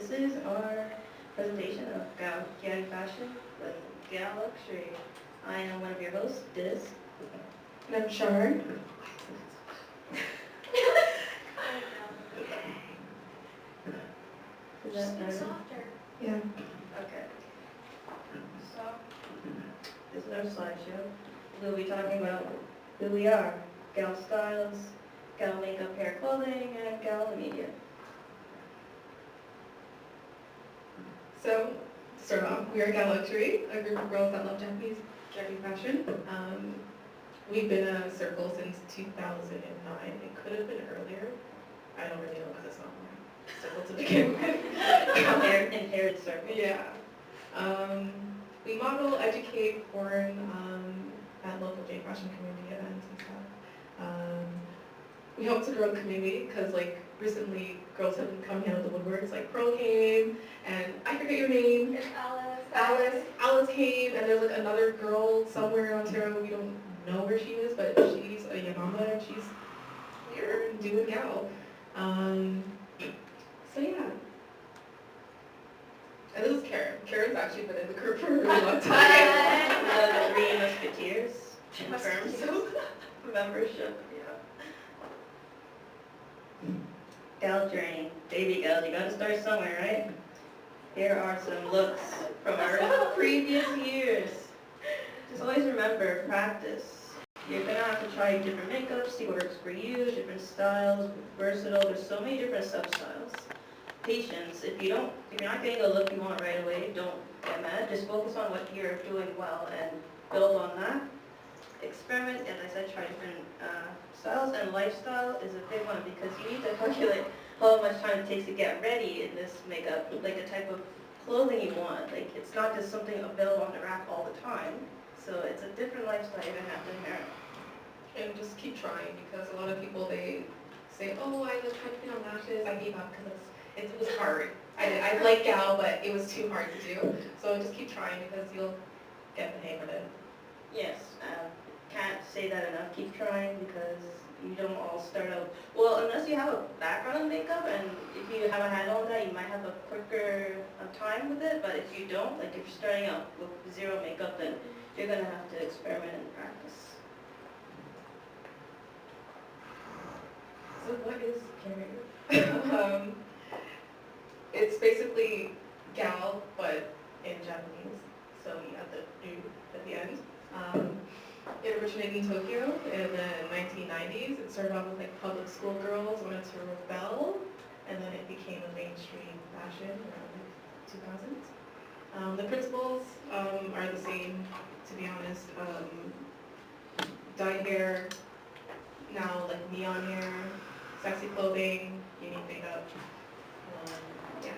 This is our presentation of Gay Fashion with Galuxury. I am one of your hosts, Diz. And I'm Shar. Is that Speak softer. Yeah. Okay. So, this is our slideshow. We'll be talking about who we are, gal styles, gal makeup, hair, clothing, and gal media. So, to start off, we are Galuxury, a group of girls that love Japanese fashion. We've been a circle since 2009. It could have been earlier. I don't really know because it's not my circle to begin with. Inherited circle. Yeah. We model, educate, foreign at local J fashion community events and stuff. We hope to grow the community because recently girls have been coming out of the woodworks, Pearl came and I forget your name. It's Alice. Alice came and there's another girl somewhere in Ontario, we don't know where she is, but she's a Yamama and she's here doing gal. So yeah. And this is Karen. Karen's actually been in the group for a really long time. The Three Musketeers confirmed membership. Yeah. Gal journey. Baby gals, you gotta start somewhere, right? Here are some looks from our previous years. Just always remember, practice. You're gonna have to try different makeup, see what works for you, different styles, versatile. There's so many different sub-styles. Patience. If you're not getting the look you want right away, don't get mad. Just focus on what you're doing well and build on that. Experiment, as I said, try different styles, and lifestyle is a big one because you need to calculate how much time it takes to get ready in this makeup, the type of clothing you want. It's not just something available on the rack all the time. So it's a different lifestyle you're gonna have to inherit. And just keep trying because a lot of people, they say, oh, I just tried to put on lashes, I gave up because it was hard. I like gal, but it was too hard to do. So just keep trying because you'll get the hang of it. Yes, can't say that enough. Keep trying because you don't all start out, well, unless you have a background in makeup, and if you have a handle on that, you might have a quicker time with it, but if you don't, if you're starting out with zero makeup, then you're going to have to experiment and practice. So what is carrier? It's basically gal, but in Japanese. So you have the "u" at the end. It originated in Tokyo in the 1990s. It started off with public school girls wanted to rebel, and then it became a mainstream fashion around 2000s. The principles are the same, to be honest. Dye hair, now neon hair, sexy clothing, unique makeup. Yeah.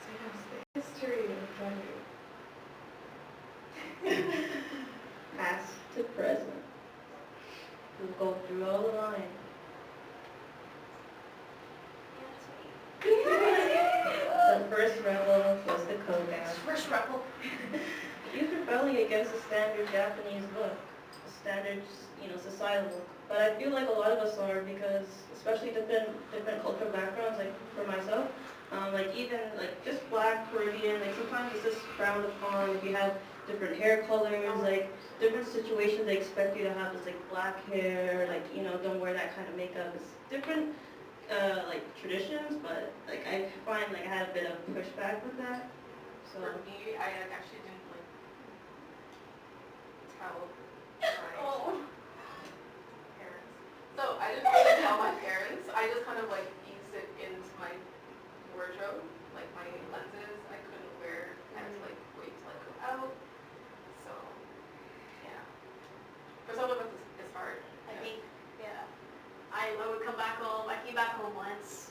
So that's the history of driving. Past to present. We'll go through all the lines. The first rebel was the Kogan. First rebel. He was rebelling against the standard Japanese look, the standard, societal look. But I feel like a lot of us are because, especially different cultural backgrounds, for myself, even just Black, Caribbean, sometimes it's just frowned upon if you have different hair colors, different situations they expect you to have this black hair, don't wear that kind of makeup. It's different traditions, but I find I had a bit of pushback with that. So for me, I actually didn't tell my parents. So I didn't really tell my parents. I just kind of eased it into my wardrobe, my lenses. I couldn't wear. I had to wait till I go out. So yeah, for some of us it's hard. I think, yeah. I would come back home. I came back home once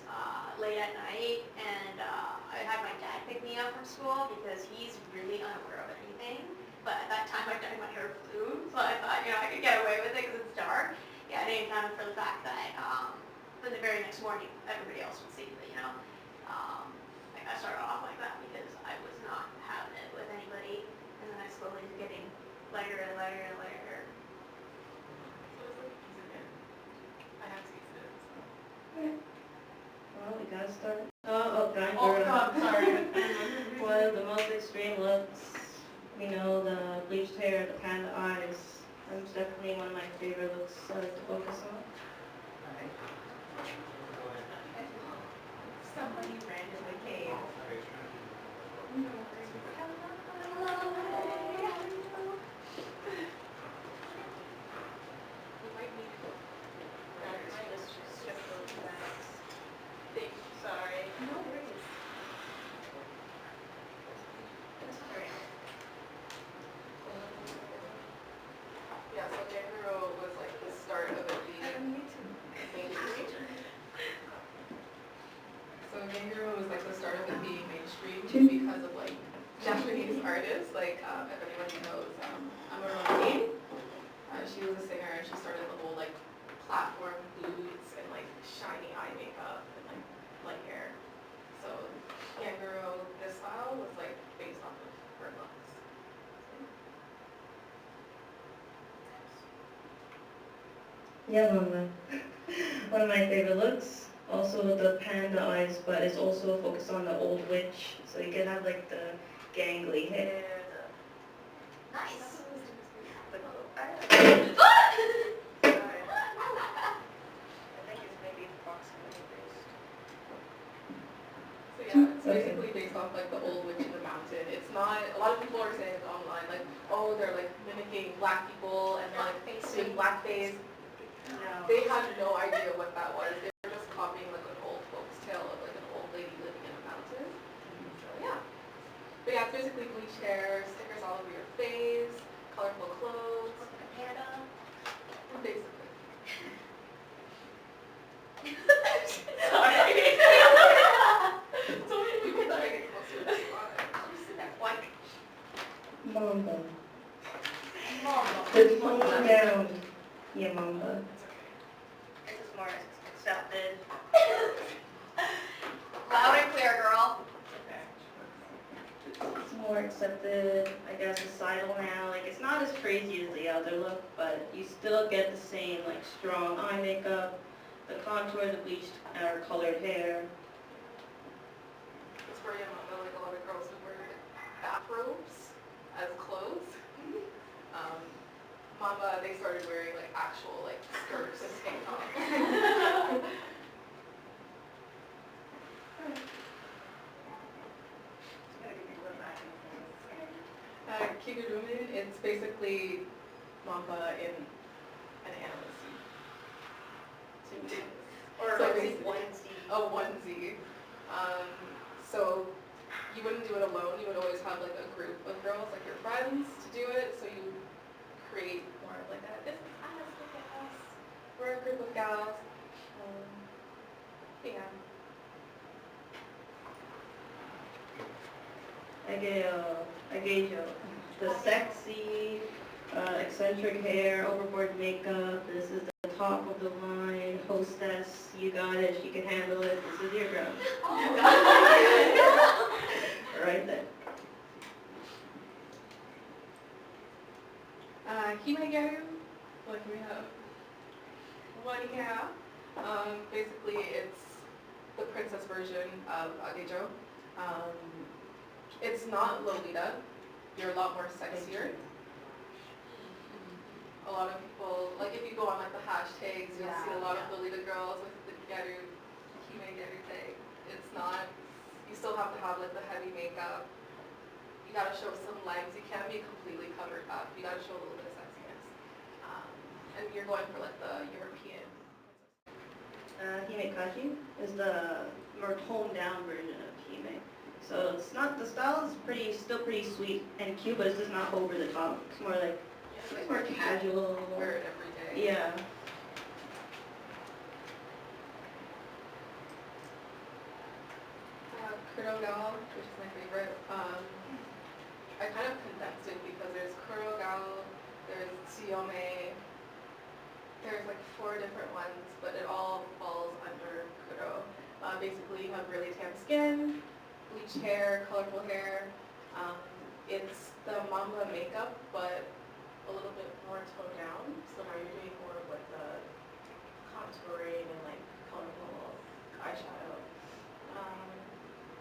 late at night, and I had my dad pick me up from school because he's really unaware of anything. But at that time, I dyed my hair blue, so I thought, I could get away with it because it's dark. Yeah, I didn't account for the fact that for the very next morning, everybody else would see that, I started off like that because I was not having it with anybody, and then I slowly was getting lighter and lighter and lighter. So it's easy. I have to use it. So. start? Kind Oh, girl. God, sorry. One of the most extreme looks, the bleached hair, the panda eyes. That's definitely one of my favorite looks to focus on. Somebody randomly came. Sorry. No worries. Yeah, so Galuxury was like the start of it being Me too. mainstream. So Galuxury was like the start of it being mainstream because of like Japanese artists, like if anyone knows Amuro. She was a singer and she started the whole like platform boots and like shiny eye makeup and like light hair. So Galuxury, this style was like based off of her looks. Yeah, Mama. One of my favorite looks. Also the panda eyes, but it's also focused on the old witch. So you can have like the gangly hair, Nice. the Sorry. I think it's maybe approximately based. So yeah, it's basically based off like the old witch in the mountain. It's not, a lot of people are saying online like, oh, they're like mimicking black people and they're like doing blackface. No. They had no idea what that was. They were just copying like an old folks tale of like an old lady living in a mountain. So yeah. But yeah, it's basically bleached hair, stickers all over your face, colorful clothes. Look like a panda. Basically. Sorry. So we can try to get closer to That one. Mamba. Mama. The tone down. Yeah, Mamba. This is more accepted. Loud and clear, girl. It's more accepted, I guess, societal now. Like, it's not as crazy as the other look, but you still get the same, like, strong eye makeup, the contour, the bleached or colored hair. It's for your mama, like a lot of girls who wear bathrobes as clothes. Mama, they started wearing like actual like skirts and tank tops. Kigurumi, it's basically mamba in an animal suit. Or So like basically- onesie. A onesie. So you wouldn't do it alone. You would always have like a group of girls, like your friends, to do it. So you create more of like a, this is us, look at us. We're a group of gals. Yeah. Agejo. The sexy, eccentric hair, overboard makeup. This is the top of the line. Hostess, you got it. She can handle it. This is your girl. Right there. Himegaru, what do we have? One yeah. Basically, it's the princess version of Agejo. It's not Lolita. You're a lot more sexier. A lot of people, like if you go on like the hashtags, you'll see a lot of Lolita girls with the Garu, Himegaru tag. It's not, you still have to have like the heavy makeup. You gotta show some legs. You can't be completely covered up. You gotta show a little bit of sexiness. And you're going for like the European. Himekashi is the more toned down version of Hime. So it's not, the style is still pretty sweet and cute, but it's just not over the top. It's more like, it's more casual. Wear it every day. Yeah. Kurogal, which is my favorite. I kind of condensed it because there's Kurogal, there's Tsuyome, there's like 4 different ones, but it all falls under Kuro. Basically, you have really tan skin, bleached hair, colorful hair. It's the mamba makeup, but a little bit more toned down. So now you're doing more of like the contouring and like colorful eyeshadow.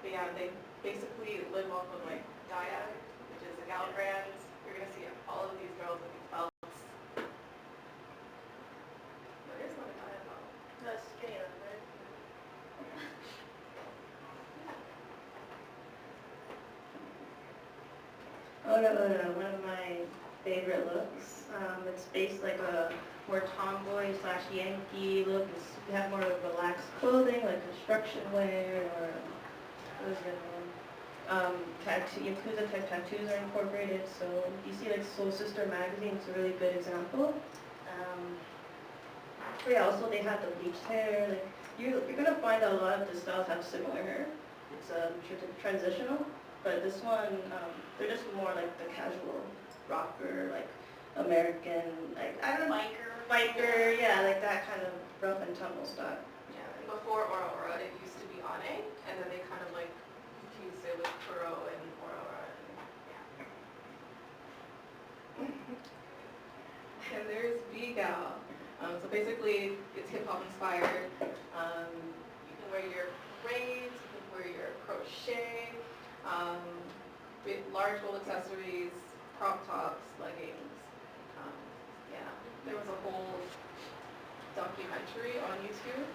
But yeah, they basically live off of like Dyad, which is a gal brand. You're gonna see all of these girls with these belts. There is not a Dyad belt. That's skinny, right? One of my favorite looks. It's based like a more tomboy slash Yankee look. You have more relaxed clothing like construction wear or what was the other one? Yakuza type tattoos are incorporated. So you see like Soul Sister magazine, it's a really good example. But yeah, also they have the bleached hair. Like you're gonna find a lot of the styles have similar hair. It's transitional, but this one they're just more like the casual rocker, like American, like I don't know, biker, yeah, like that kind of rough and tumble style. Yeah, and before Aura Aura, it used to be Ane, and then they kind of like fused it with Kuro and Aura Aura. And, yeah. And there's V-Gal. So basically, it's hip hop inspired. You can wear your braids, you can wear your crochet, with large gold accessories, crop tops, leggings. Yeah, there was a whole documentary on YouTube.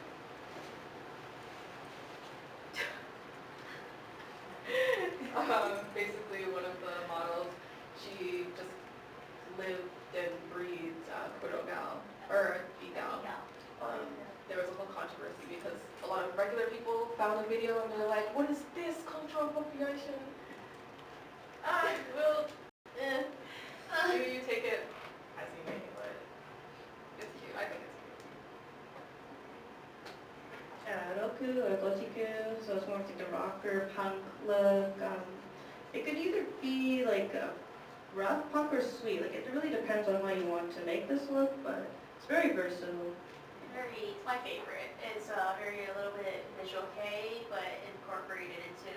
Basically, one of the models, she just lived and breathed Kurogal, or V-Gal. There was a whole controversy because a lot of regular people found the video and they're like, what is this cultural appropriation? Maybe you take it as you may, but it's cute. I think it's cute. Roku or Gotiku, so it's more like the rocker punk look. It could either be like a rough punk or sweet. Like it really depends on how you want to make this look, but it's very versatile. It's my favorite. It's very a little bit visual K, but incorporated into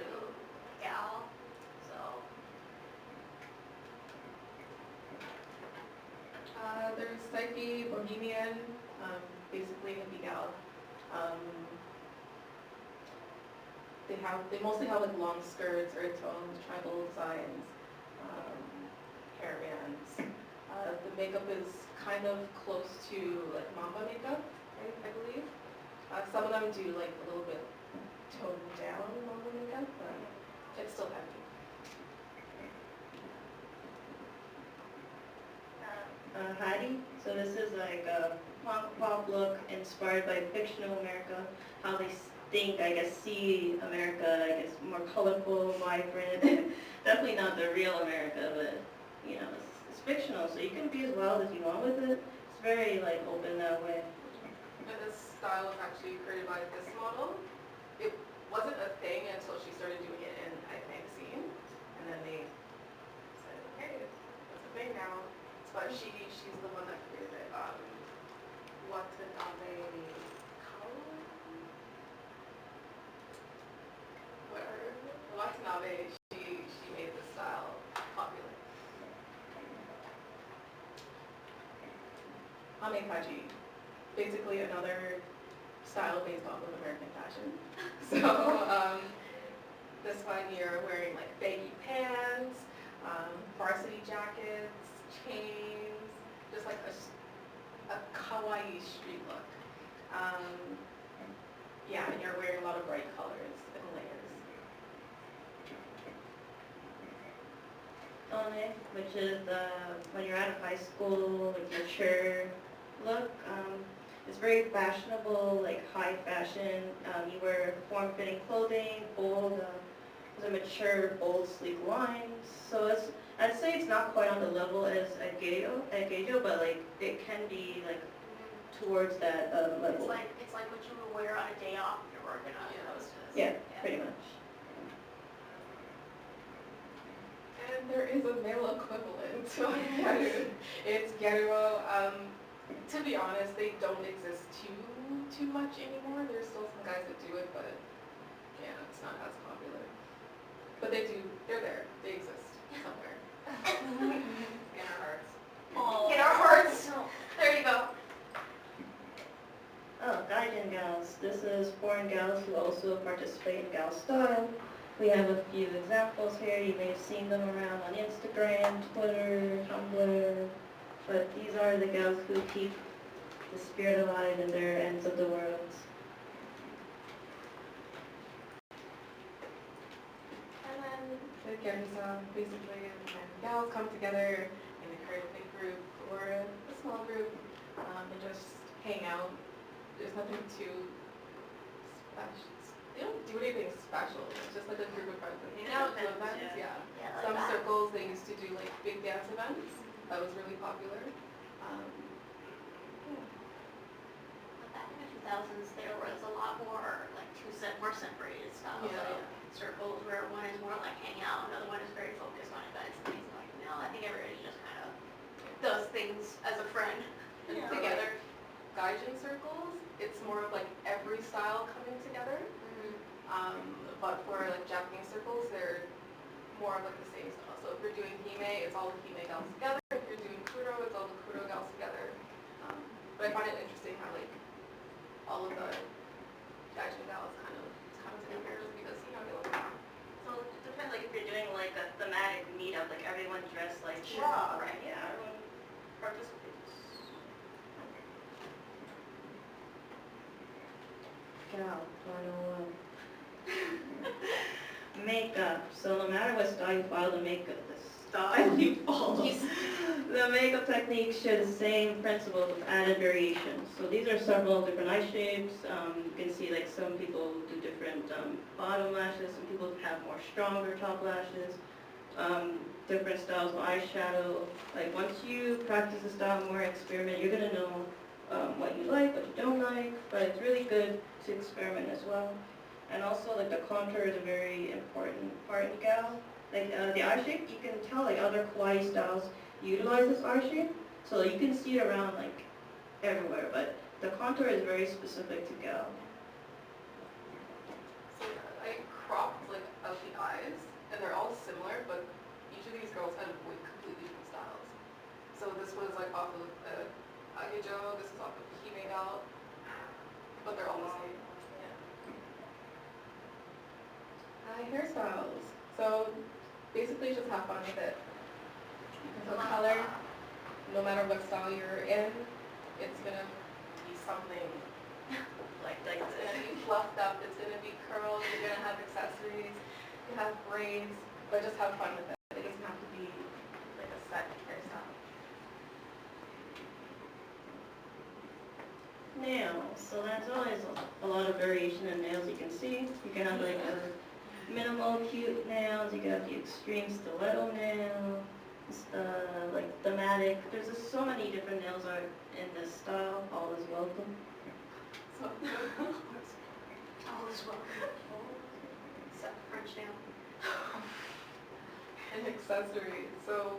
gal. So There's Psyche, Bohemian, basically hippie gal. They mostly have like long skirts, earth tones, tribal designs, hair bands. The makeup is kind of close to like mamba makeup, I believe. Some of them do like a little bit toned down mamba makeup, but it's still heavy. Heidi, so this is like a punk pop look inspired by fictional America, how they think, I guess, see America, I guess, more colorful, vibrant. Definitely not the real America, but, you know, it's fictional, so you can be as wild as you want with it. It's very, like, open that way. And this style was actually created by this model. It wasn't a thing until she started doing it in, I think, Scene. And then they said, okay, it's a thing now. But she's the one that created it. Watanabe Watanabe, she made this style popular. Amekaji, basically another style based off of American fashion. So this one you're wearing like baggy pants, varsity jackets, chains, just like a kawaii street look. Yeah, and you're wearing a lot of bright colors and layers. One, which is when you're out of high school, like mature look. It's very fashionable, like high fashion. You wear form-fitting clothing, bold, the mature, bold, sleek lines. So I'd say it's not quite on the level as Geijo, but like it can be like towards that level. It's like what you would wear on a day off if you're working on those. Yeah, pretty much. And there is a male equivalent to Gyaru. It's Gyaruo. To be honest, they don't exist too much anymore. There's still some guys that do it, but yeah, it's not as popular. But they're there. They exist somewhere. In our hearts. In our hearts. There you go. Oh, Gaijin gals. This is foreign gals who also participate in gal style. We have a few examples here. You may have seen them around on Instagram, Twitter, Tumblr. But these are the gals who keep the spirit alive in their ends of the world. And then the Gemsa, basically, when gals come together in a big group or a small group and just hang out. There's nothing too special. They don't do anything special. It's just like a group of friends that hang out, do events, yeah. Yeah, like Some that. circles, they used to do like big dance events. That was really popular. Back in the 2000s, there was a lot more like more separated styles. Yeah, So yeah. circles where one is more like hanging out, another one is very focused on events and things like that. I think everybody just kind of does things as a friend Yeah. together. Gaijin circles, it's more of like every style coming together. But for like Japanese circles, they're more of like the same style. So if you're doing hime, it's all the hime gals together. If you're doing kuro, it's all the kuro gals together. But I find it interesting how like all of the Gaijin gals kind of come together because you know they look. So it depends, like if you're doing like a thematic meetup, like everyone dressed like Sure. right? Yeah, everyone participates. Gal 101. Makeup. So no matter what style you follow, the style you follow, the makeup technique share the same principles with added variations. So these are several different eye shapes. You can see like some people do different bottom lashes, some people have more stronger top lashes, different styles of eyeshadow. Like once you practice the style more, experiment, you're gonna know what you like, what you don't like, but it's really good to experiment as well. And also like the contour is a very important part in gal. Like the eye shape, you can tell like other kawaii styles utilize this eye shape, so you can see it around like everywhere, but the contour is very specific to gal. So I cropped like out the eyes, and they're all similar, but each of these girls had like completely different styles. So this was like off of Agejo, this is off of Hime Gal, but they're all the same. Hairstyles. So basically just have fun with it. So color, no matter what style you're in, it's gonna be something. Like It's gonna be fluffed up, it's gonna be curled, you're gonna have accessories, you have braids, but just have fun with it. It doesn't have to be like a set hairstyle. nails. So that's always a lot of variation in nails you can see. You can have like a minimal cute nails, you can have the extreme stiletto nail, like thematic. There's just so many different nails are in this style. All is welcome. So, All is well. Except French nail. an accessory. So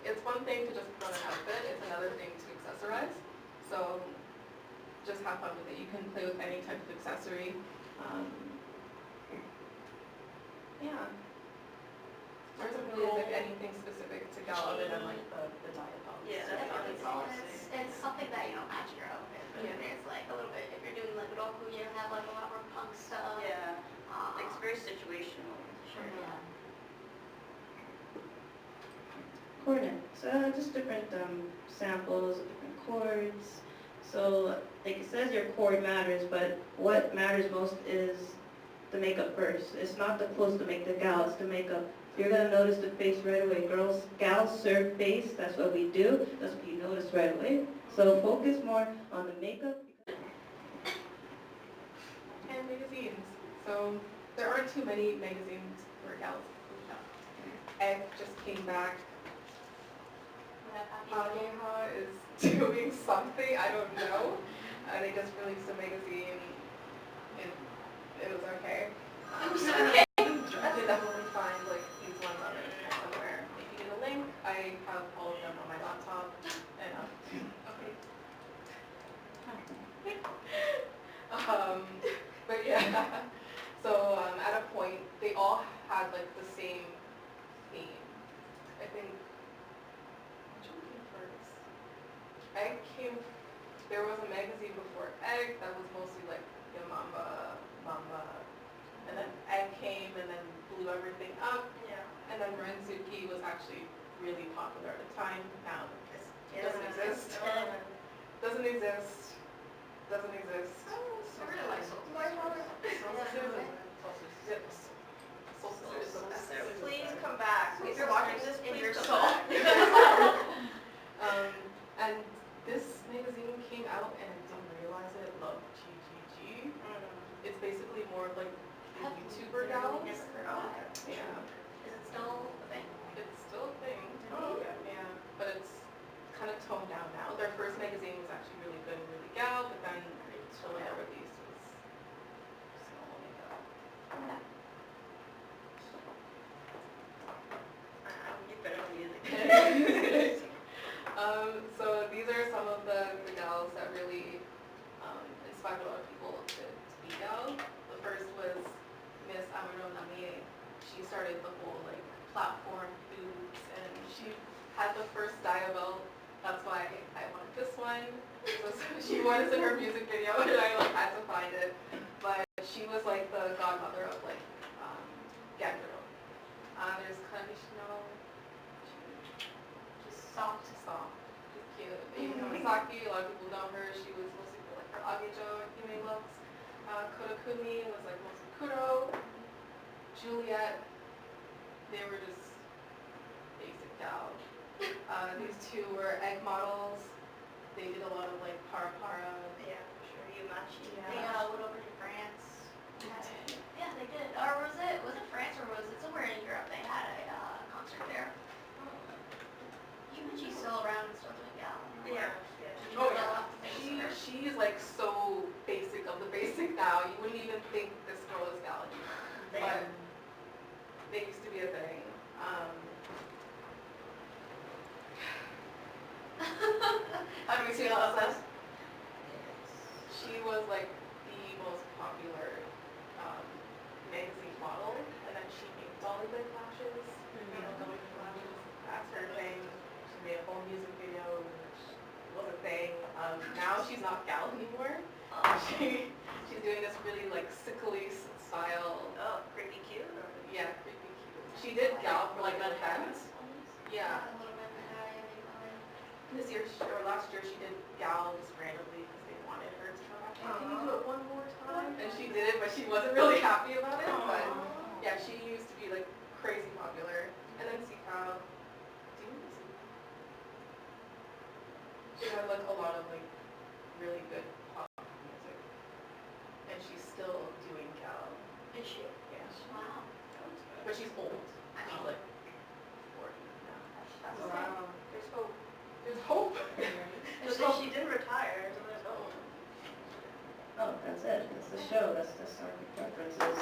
it's one thing to just put on an outfit, it's another thing to accessorize. So just have fun with it. You can play with any type of accessory. Yeah. There isn't really like anything specific to gal other than like the diet bombs. Yeah, Definitely. that's all. It's something that, match your outfit. Yeah. It's like a little bit, if you're doing like roku, you have like a lot more punk stuff. Yeah, like it's very situational. Sure, yeah. Cornet. So just different samples of different chords. So like it says your chord matters, but what matters most is the makeup first. It's not the clothes that make the gal, it's the makeup. You're gonna notice the face right away. Gals serve face, that's what we do. That's what you notice right away. So focus more on the makeup. And magazines. So there aren't too many magazines for gals. Egg just came back. Ageha is doing something, I don't know. They just released a magazine. It was okay. Okay. You can definitely find like these ones on the internet somewhere. If you get a link, I have all of them on my laptop. And okay. But yeah. So at a point, they all had like the same theme. I think. Which one came first? Egg came. There was a magazine before Egg that was mostly like Mamba, and then Egg came and then blew everything up, Yeah. and then Rensuki was actually really popular at the time. Now it doesn't Yeah. exist. Doesn't exist. Doesn't exist. I really like Solstice. Please come back. If If you're you're watching watching this, in please your come soul. back. And this magazine came out and I didn't realize it. Love GGG. It's basically more of like the YouTuber gals. Yeah. Is it still a thing? It's still a thing. Oh, Yeah. But it's kind of toned down now. Their first magazine was actually really good and really gal, but then the one they released was small and gal. Okay. You better music. So these are some of the gals that really inspired a lot of people to be gal. The first was Miss Amuro Namie. She started the whole like platform boobs, and she had the first dia belt. That's why I wanted this one. She was in her music video, and I like had to find it. But she was like the godmother of like Ganguro. There's Kanishino. Just soft. Soft, just cute. Misaki, a lot of people know her. She was mostly for like her Agejo Yume looks. Kodakumi was like mostly Kuro. Juliet, they were just basic gal. These two were egg models. They did a lot of like para. Yeah, sure, you match. They went over to France. Yeah, they did. Or was it France or was it somewhere in Europe? They had a concert there. She's still around and still doing gal. Yeah. Oh yeah. She's like so basic of the basic now. You wouldn't even think this girl is gal anymore. But they used to be a thing. How do we feel about this? She was like the most popular magazine model, and then she made Dollywood lashes. Dollywood lashes. That's her thing. She made a whole music video, which was a thing. Now she's not gal anymore. She's doing this really like sickly style. Oh, creepy cute. Yeah, creepy cute. She did gal for like an event. Yeah. A little bit. This year or last year she did gal just randomly because they wanted her to come back. Can you do it one more time? And she did it, but she wasn't really happy about it. But yeah, she used to be like crazy popular. And then Sikao, do you know Sikao? She had like a lot of like really good pop music, and she's still doing gal. Is she? Yeah. Wow. But she's old. I She's know. like 40 now. That's Wow. There's hope. There's hope. Just like she didn't retire, so there's hope. Oh, that's it. That's the show. That's our preferences.